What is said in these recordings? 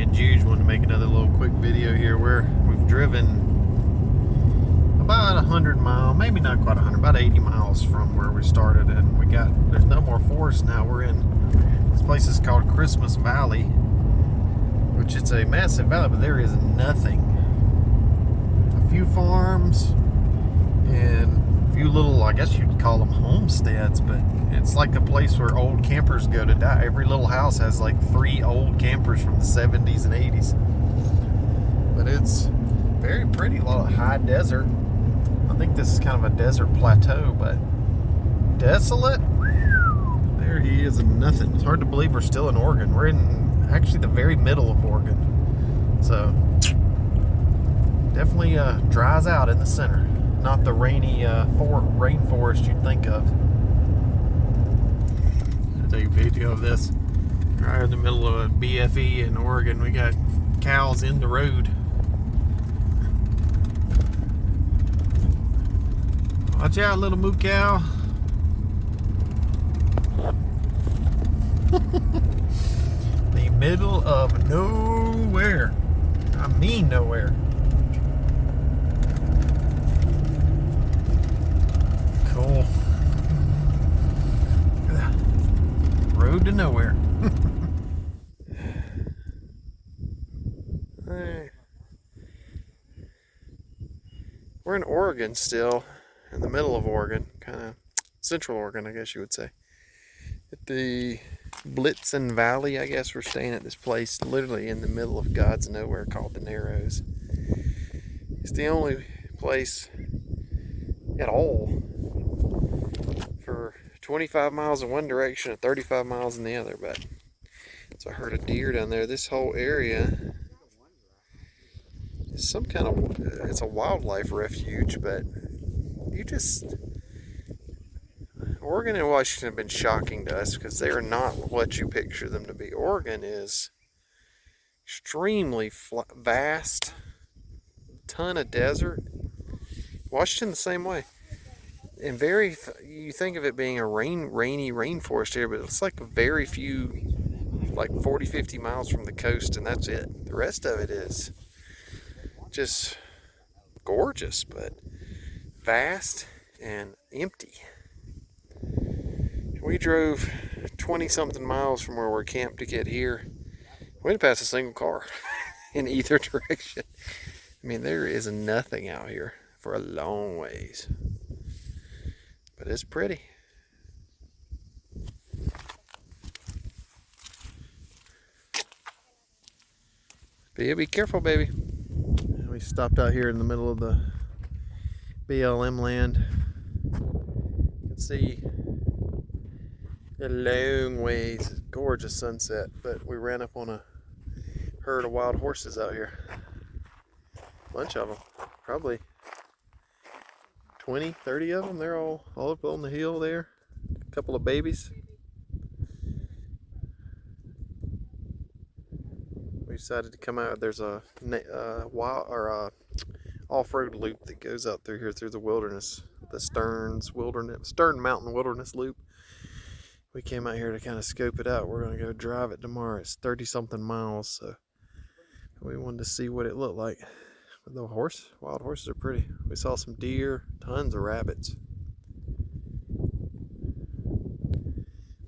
and Jude wanted to make another little quick video here where we've driven about 100 miles, maybe not quite 100, about 80 miles from where we started, and there's no more forest now. We're in, this place is called Christmas Valley, which it's a massive valley, but there is nothing. A few farms and a few little, I guess you'd call them homesteads, but it's like a place where old campers go to die. Every little house has like 3 old campers from the 70s and 80s. But it's very pretty, a lot of high desert. I think this is kind of a desert plateau, but desolate. There he is and nothing. It's hard to believe we're still in Oregon. We're in actually the very middle of Oregon. So definitely dries out in the center. Not the rainy rainforest you'd think of. I'll take a video of this. Right in the middle of a BFE in Oregon. We got cows in the road. Watch out, little moo cow. The middle of nowhere. I mean nowhere. Cool. Road to nowhere. We're in Oregon still, in the middle of Oregon, kind of central Oregon, I guess you would say. At the Blitzen Valley, I guess we're staying at this place, literally in the middle of God's nowhere, called the Narrows. It's the only place at all for 25 miles in one direction and 35 miles in the other. But so I heard a deer down there. This whole area is some kind of, it's a wildlife refuge, but Oregon and Washington have been shocking to us because they are not what you picture them to be. Oregon is extremely vast, ton of desert. Washington the same way. And you think of it being a rainy rainforest here, but it's like very few, like 40, 50 miles from the coast, and that's it. The rest of it is just gorgeous, but vast and empty. We drove 20 something miles from where we're camped to get here. We didn't pass a single car in either direction. I mean, there is nothing out here for a long ways. But it's pretty. Be careful, baby. We stopped out here in the middle of the BLM land. You can see a long ways, gorgeous sunset, but we ran up on a herd of wild horses out here. A bunch of them, probably 20, 30 of them. They're all up on the hill there. A couple of babies. We decided to come out. There's a off-road loop that goes out through here through the wilderness, the Stern Mountain Wilderness Loop. We came out here to kind of scope it out. We're going to go drive it tomorrow. It's 30 something miles, so we wanted to see what it looked like. But the wild horses are pretty. We saw some deer, tons of rabbits.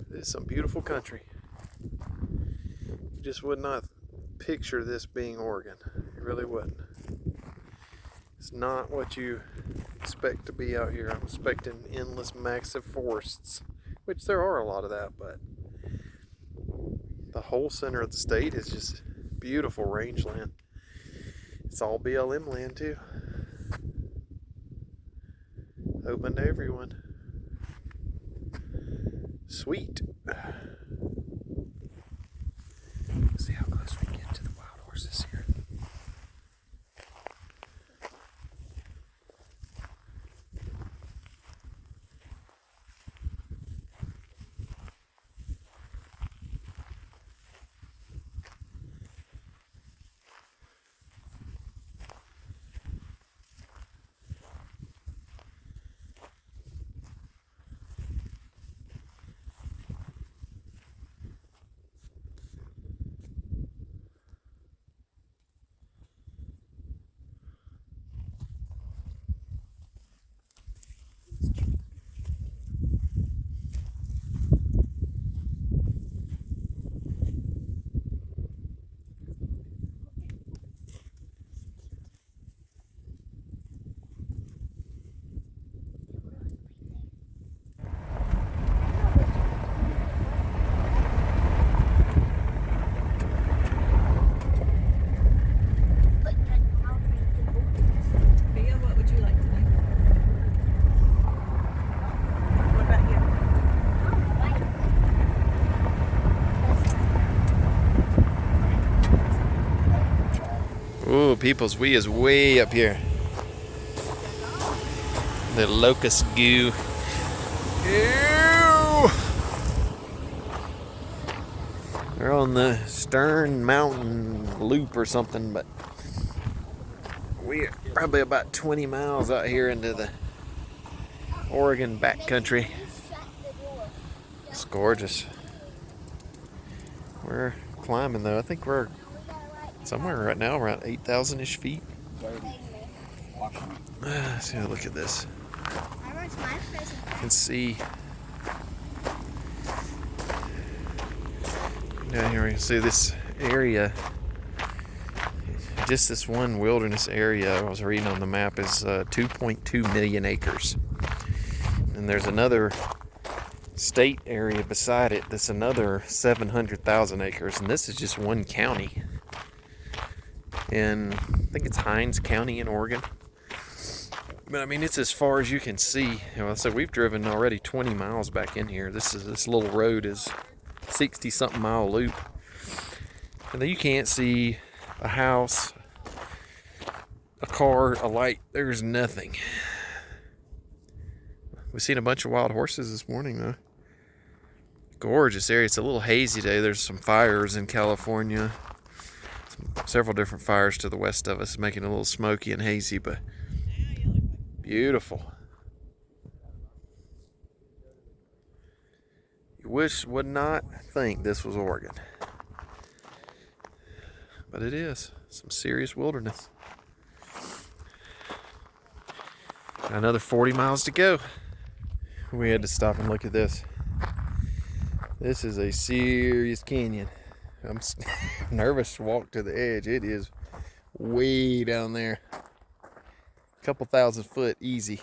It is some beautiful country. You just would not picture this being Oregon. You really wouldn't. It's not what you expect to be out here. I'm expecting endless, massive forests, which there are a lot of that, but the whole center of the state is just beautiful rangeland. It's all BLM land too. Open to everyone. Sweet. See how close we can get to the wild horses here. Ooh, peoples, we is way up here. The locust goo. Ew! They're on the Stern Mountain Loop or something, but we're probably about 20 miles out here into the Oregon backcountry. It's gorgeous. We're climbing though. I think we're somewhere right now around 8,000-ish feet. Let's see, look at this. You can see down here, you can see this area. Just this one wilderness area I was reading on the map is 2.2 million acres. And there's another state area beside it that's another 700,000 acres. And this is just one county. And I think it's Hinds County in Oregon. But I mean, it's as far as you can see. So we've driven already 20 miles back in here. This little road is 60-something mile loop. And then you can't see a house, a car, a light. There's nothing. We've seen a bunch of wild horses this morning though. Gorgeous area. It's a little hazy day. There's some fires in California. Several different fires to the west of us, making it a little smoky and hazy, but beautiful. You would not think this was Oregon. But it is. Some serious wilderness. Another 40 miles to go. We had to stop and look at this. This is a serious canyon. I'm nervous to walk to the edge. It is way down there. A couple 1,000 foot easy.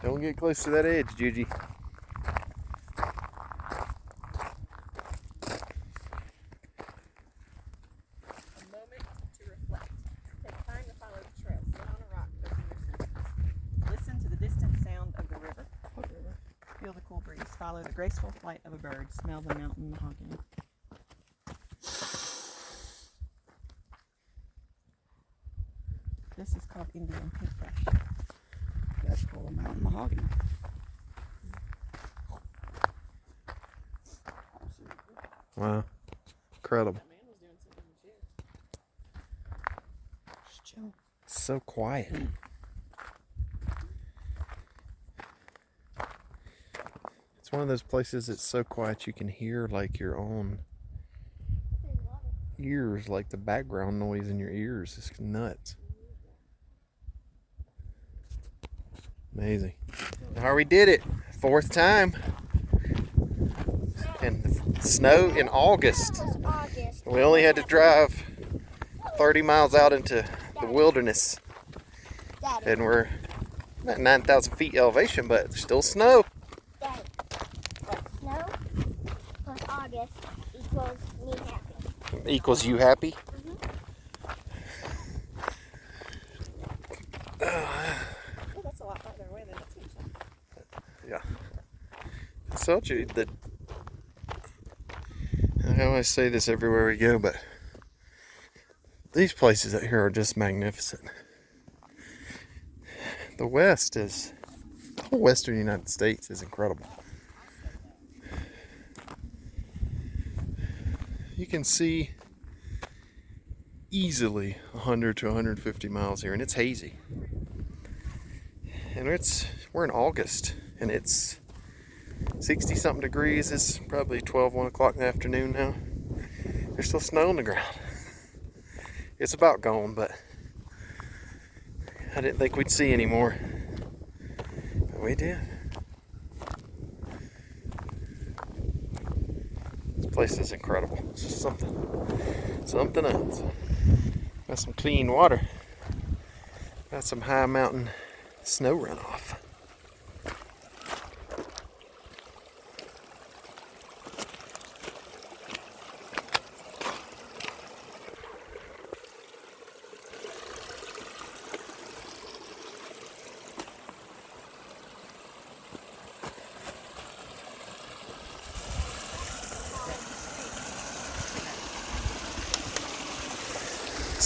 Don't get close to that edge, Juji. Feel the cool breeze. Follow the graceful flight of a bird. Smell the mountain mahogany. This is called Indian paintbrush. That's called mountain mahogany. Wow. Incredible. That man was doing something too. Just chill. So quiet. One of those places that's so quiet you can hear like your own ears, like the background noise in your ears. It's nuts. Amazing. Now we did it. 4th time. And snow in August. We only had to drive 30 miles out into the wilderness. And we're at 9,000 feet elevation, but there's still snow. August equals me happy. Equals you happy? Oh, that's a lot farther away than it seems like. Yeah. I told you that. I always say this everywhere we go, but these places out here are just magnificent. The West is, the whole Western United States is incredible. You can see easily 100 to 150 miles here, and it's hazy. And we're in August, and it's 60-something degrees. It's probably 1 o'clock in the afternoon now. There's still snow on the ground. It's about gone, but I didn't think we'd see any more. But we did. This place is incredible. It's just something else. Got some clean water. Got some high mountain snow runoff.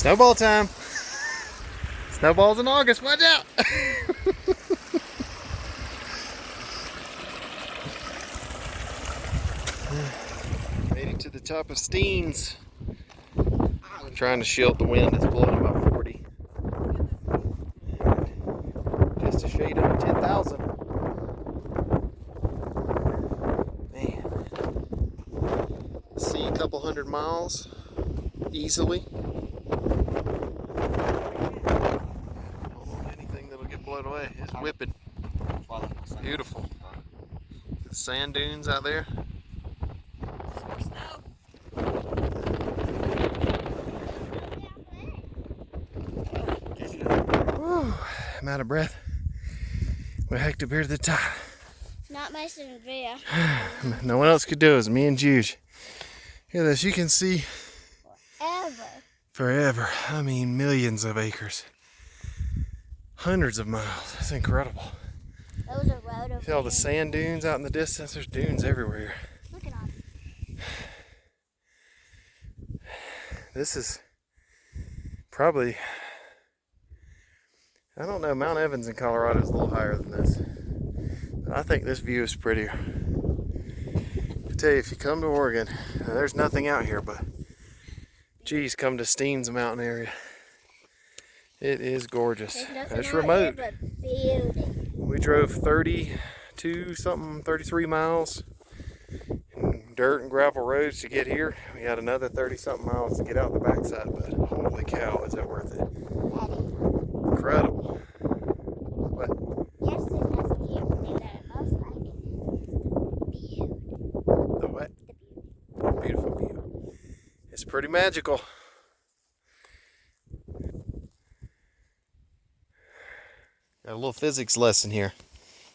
Snowball time. Snowballs in August, watch out. Made it to the top of Steens. I'm trying to shield the wind, it's blowing about 40. Just a shade under 10,000. Man. See a couple 100 miles easily. Anything that'll get blown away. It's whipping. Beautiful. The sand dunes out there. Whew, I'm out of breath. We hiked up here to the top. Not my Reservoir. No one else could do it. It was me and Juge. Look at this. You can see forever. I mean, millions of acres. Hundreds of miles. That's incredible. That was a road over See all the here. sand dunes out in the distance? There's dunes everywhere. Look at all. This is probably, I don't know, Mount Evans in Colorado is a little higher than this. But I think this view is prettier. I tell you, if you come to Oregon, there's nothing out here, but geez, come to Steens Mountain area. It is gorgeous. It's remote. We drove 33 miles in dirt and gravel roads to get here. We had another 30-something miles to get out the backside, but holy cow, is it worth it. Incredible. What? Yes, it doesn't hear me that it most like view. The what? Beautiful view. It's pretty magical. Got a little physics lesson here.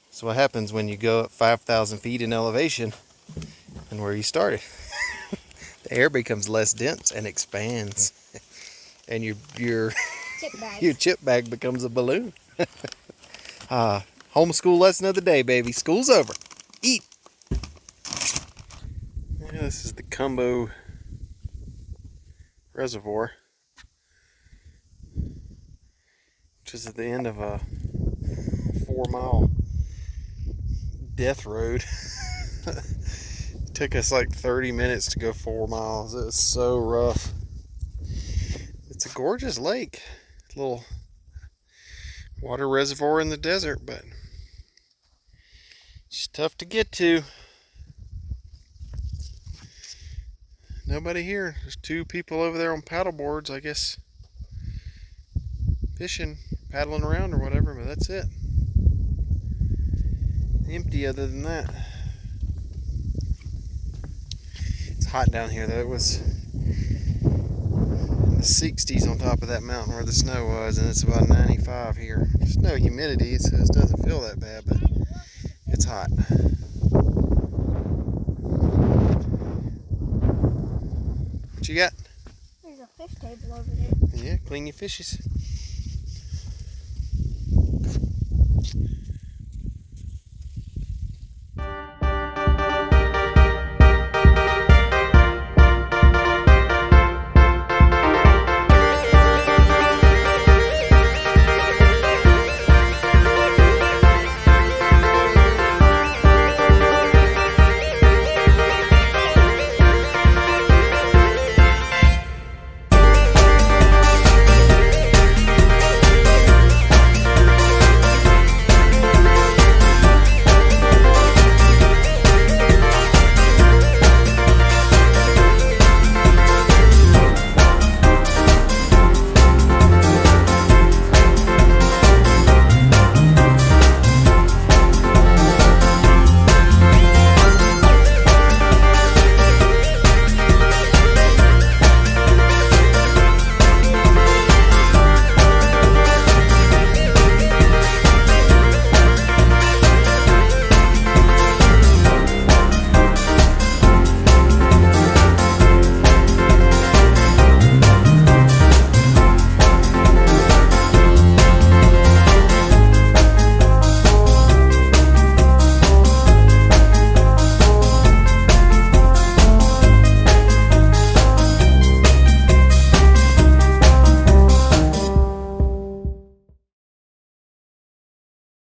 So what happens when you go up 5,000 feet in elevation and where you started? The air becomes less dense and expands. And your chip bag becomes a balloon. Homeschool lesson of the day, baby. School's over. Eat. Yeah, this is the Combo Reservoir, which is at the end of a 4-mile death road. It took us like 30 minutes to go 4 miles. It was so rough. It's a gorgeous lake. It's a little water reservoir in the desert, but it's tough to get to. Nobody here. There's 2 people over there on paddle boards, I guess, fishing, paddling around or whatever, but that's it. Empty other than that. It's hot down here though. It was in the 60s on top of that mountain where the snow was, and it's about 95 here. There's no humidity, so it doesn't feel that bad, but it's hot. What you got? There's a fish table over there. Yeah, clean your fishes.